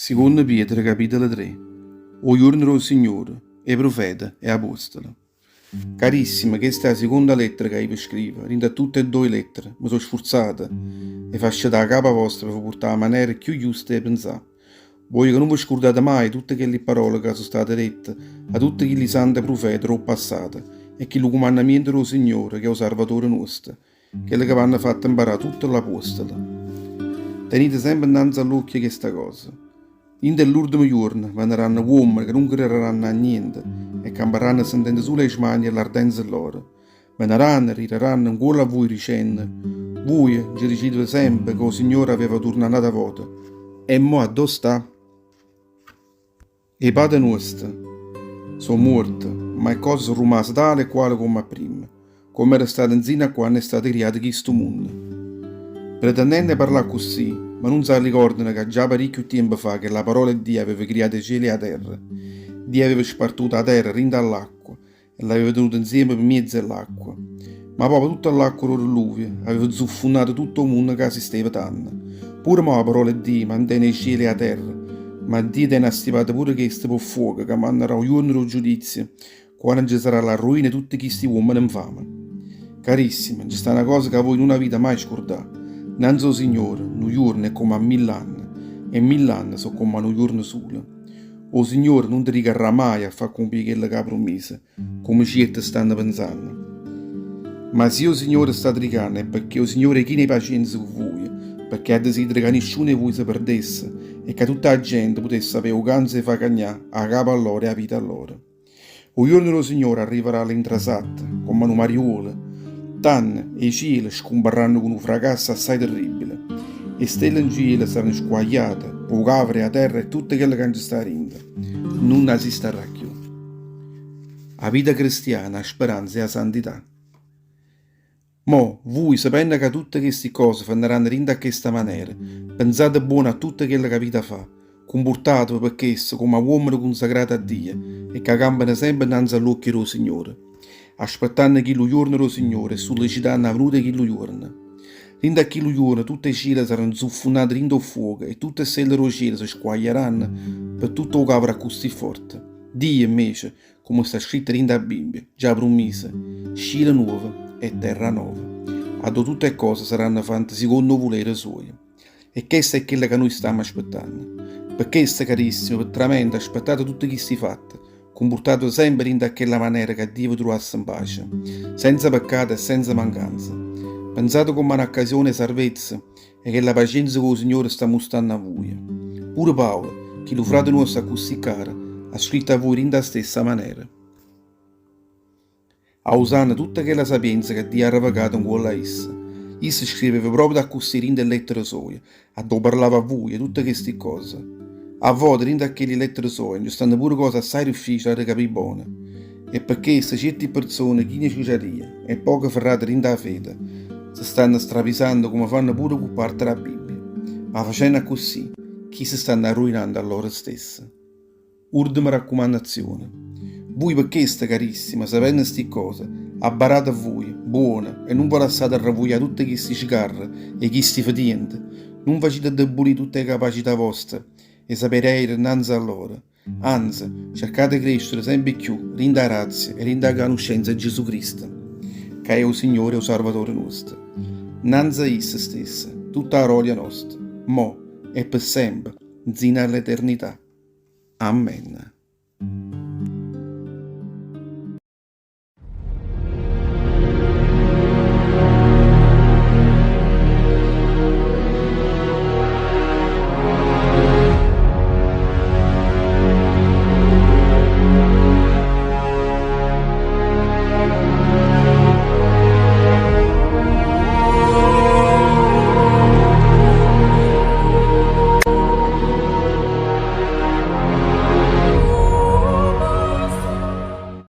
Secondo Pietro, capitolo 3. O giorno del Signore, e profeta e apostolo. Carissima, questa è la seconda lettera che vi scrivo. Rinda tutte e due lettere, mi sono sforzata e faccio da capa vostra per portare la maniera più giusta di pensare. Voglio che non vi scordate mai tutte quelle parole che sono state dette a tutti quegli santi profeti o passati e che il comandamento del Signore, che è il Salvatore nostro, quello che vi hanno fatto imparare tutto l'Apostolo. Tenete sempre innanzi all'occhio questa cosa. In dell'ultimo giorno verranno uomini che non crederanno a niente e camperanno sentendo solo le smanie e l'ardenza loro. Verranno, rideranno ancora a voi dicendo: voi ci dicete sempre che il Signore aveva tornato a vota. E mo a dove sta? I padri nostri sono morti, ma le cose sono rimaste tali e quali come prima, come era stato insieme a quando è stato creato questo mondo. Pretendendo parlare così, ma non si ricordano che già parecchio tempo fa che la parola di Dio aveva creato i cieli e la terra. Dio aveva spartuto la terra rinda all'acqua e l'aveva tenuta insieme per mezzo dell'acqua. Ma proprio tutta l'acqua del diluvio aveva zuffonnato tutto il mondo che esisteva tanto. Pure ma la parola di Dio mantiene i cieli e la terra, ma Dio tiene stivato pure questo per fuoco che manderà il giorno del giudizio, quando ci sarà la ruina di tutti questi uomini infami. Carissimi, ci sta una cosa che voi non avete mai scordato. Innanzi al Signore, un giorno è come a 1000 anni, e 1000 anni sono come a un giorno solo. O Signore non ti ricarrà mai a far compiere quello che ha promesso, come certi stanno pensando. Ma se il Signore sta tricando è perché il Signore è chi ne pazienza con voi, perché ha desiderato che nessuno di voi si perdesse e che tutta la gente potesse avere un canto e fa cagnà a capo a loro e a vita a loro. Il giorno del Signore arriverà all'intrasatta, come una mariuola, tanne e i cieli scomparranno con un fracasso assai terribile. E stelle in cielo saranno squagliate, o cavere a terra e tutte quelle che ci sta rinda. Non esisterà più. La vita cristiana ha speranza e ha santità. Mo, voi sapendo che tutte queste cose faranno rinda a questa maniera, pensate buono a tutte quelle che vita fa, comportatevi per esso come uomini consacrati a Dio e che campano sempre innanzi all'occhio del Signore, aspettando che lo giorno del Signore e sollecitando la venuta che lo giorno. Rinda a quello giorno tutte le cieli saranno zuffonnate rinda al fuoco e tutte le stelle del cielo si squaglieranno per tutto il che avrà così forte. Dio invece, come sta scritto rinda la Bibbia, già promise, cielo nuovo e terra nuova. A tutte le cose saranno fatte secondo il volere suo. E questa è quella che noi stiamo aspettando. Per questo, carissimo, veramente aspettate tutti questi fatti, comportato sempre in quella maniera che Dio vi trovasse in pace, senza peccato e senza mancanza. Pensate come un'occasione di salvezza e che la pazienza che il Signore sta mostrando a voi. Pure Paolo, che lo frate nostro è così caro, ha scritto a voi in la stessa maniera. Ha usato tutta quella sapienza che Dio ha rivelato in quella essa. Essa scriveva proprio da così in le lettere sue, a dove parlava a voi e tutte queste cose. A volte in quelle lettere sue ci stanno pure cose assai difficili da capire bene. E perché se certe persone chi ne sciuciaria e poche ferrate in la fede si stanno stravisando come fanno pure con parte della Bibbia, ma facendo così chi si stanno arruinando a loro stessi. Ultima raccomandazione. Voi per questo, carissima, sapendo queste cose, abbarate a voi, buone, e non vi lasciate arravogliare tutte queste scarre e questi fatienti. Non facete indebolire tutte le capacità vostre e sapere innanzi a loro. Anzi, cercate di crescere sempre più, rinda razza e rinda conoscenza di Gesù Cristo, che è il Signore e il Salvatore nostro. Innanzi a esso stesso, tutta la gloria nostra, mo e per sempre, zina all'eternità. Amen.